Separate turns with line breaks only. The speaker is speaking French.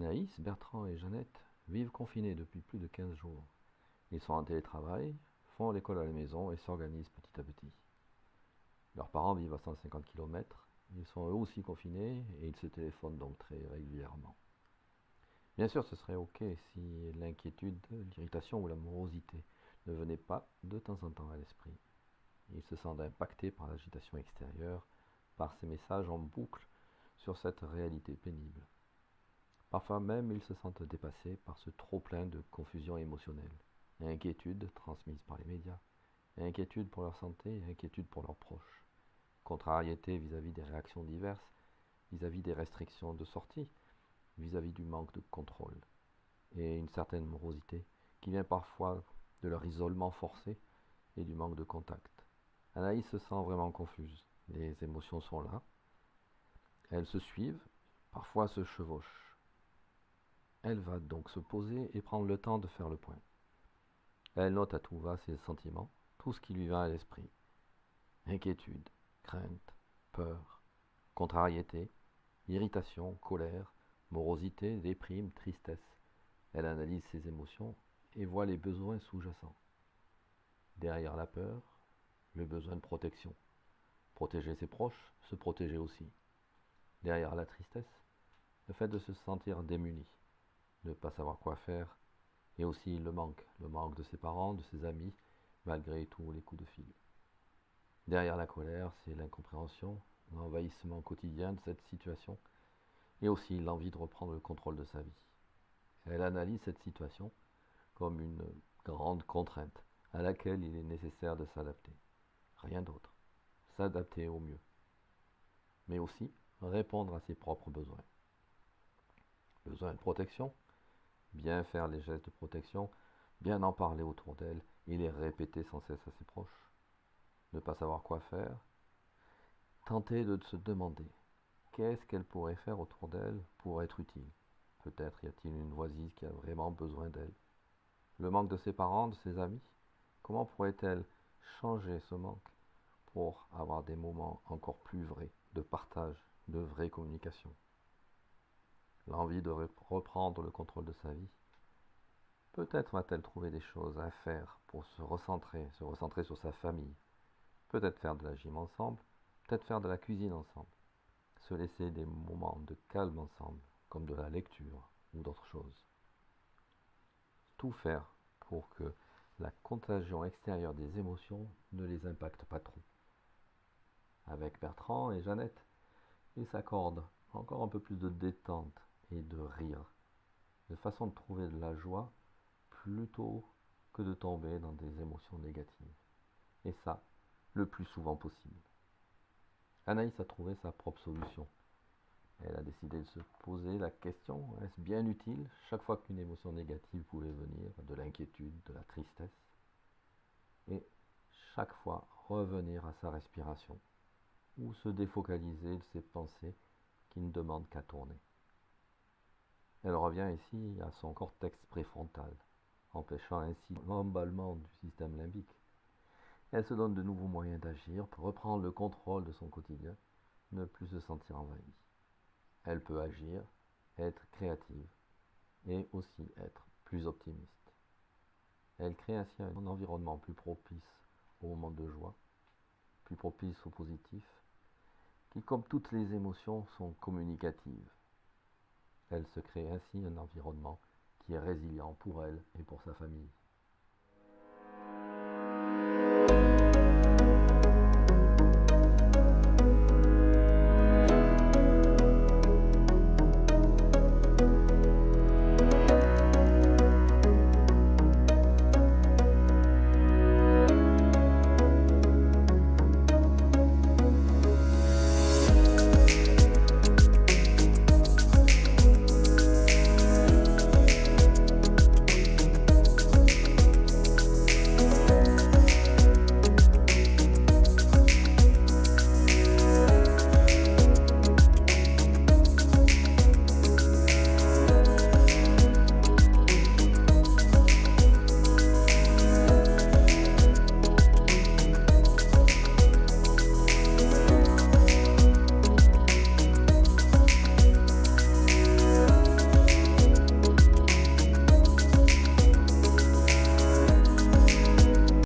Anaïs, Bertrand et Jeannette vivent confinés depuis plus de 15 jours. Ils sont en télétravail, font l'école à la maison et s'organisent petit à petit. Leurs parents vivent à 150 km, ils sont eux aussi confinés et ils se téléphonent donc très régulièrement. Bien sûr, ce serait ok si l'inquiétude, l'irritation ou la morosité ne venaient pas de temps en temps à l'esprit. Ils se sentent impactés par l'agitation extérieure, par ces messages en boucle sur cette réalité pénible. Parfois même, ils se sentent dépassés par ce trop-plein de confusion émotionnelle, et inquiétude transmise par les médias, et inquiétude pour leur santé, et inquiétude pour leurs proches, contrariété vis-à-vis des réactions diverses, vis-à-vis des restrictions de sortie, vis-à-vis du manque de contrôle, et une certaine morosité qui vient parfois de leur isolement forcé et du manque de contact. Anaïs se sent vraiment confuse. Les émotions sont là, elles se suivent, parfois se chevauchent. Elle va donc se poser et prendre le temps de faire le point. Elle note à tout va ses sentiments, tout ce qui lui vient à l'esprit. Inquiétude, crainte, peur, contrariété, irritation, colère, morosité, déprime, tristesse. Elle analyse ses émotions et voit les besoins sous-jacents. Derrière la peur, le besoin de protection. Protéger ses proches, se protéger aussi. Derrière la tristesse, le fait de se sentir démuni, ne pas savoir quoi faire, et aussi le manque de ses parents, de ses amis, malgré tous les coups de fil. Derrière la colère, c'est l'incompréhension, l'envahissement quotidien de cette situation, et aussi l'envie de reprendre le contrôle de sa vie. Elle analyse cette situation comme une grande contrainte à laquelle il est nécessaire de s'adapter. Rien d'autre. S'adapter au mieux. Mais aussi répondre à ses propres besoins. Besoin de protection, bien faire les gestes de protection, bien en parler autour d'elle et les répéter sans cesse à ses proches. Ne pas savoir quoi faire, tenter de se demander qu'est-ce qu'elle pourrait faire autour d'elle pour être utile. Peut-être y a-t-il une voisine qui a vraiment besoin d'elle. Le manque de ses parents, de ses amis, comment pourrait-elle changer ce manque pour avoir des moments encore plus vrais, de partage, de vraie communication. L'envie de reprendre le contrôle de sa vie. Peut-être va-t-elle trouver des choses à faire pour se recentrer sur sa famille. Peut-être faire de la gym ensemble, peut-être faire de la cuisine ensemble. Se laisser des moments de calme ensemble, comme de la lecture ou d'autres choses. Tout faire pour que la contagion extérieure des émotions ne les impacte pas trop. Avec Bertrand et Jeannette, ils s'accordent encore un peu plus de détente et de rire, de façon de trouver de la joie plutôt que de tomber dans des émotions négatives. Et ça, le plus souvent possible. Anaïs a trouvé sa propre solution. Elle a décidé de se poser la question, est-ce bien utile, chaque fois qu'une émotion négative pouvait venir, de l'inquiétude, de la tristesse, et chaque fois revenir à sa respiration, ou se défocaliser de ses pensées qui ne demandent qu'à tourner. Elle revient ici à son cortex préfrontal, empêchant ainsi l'emballement du système limbique. Elle se donne de nouveaux moyens d'agir pour reprendre le contrôle de son quotidien, ne plus se sentir envahie. Elle peut agir, être créative et aussi être plus optimiste. Elle crée ainsi un environnement plus propice aux moments de joie, plus propice au positif, qui, comme toutes les émotions, sont communicatives. Elle se crée ainsi un environnement qui est résilient pour elle et pour sa famille.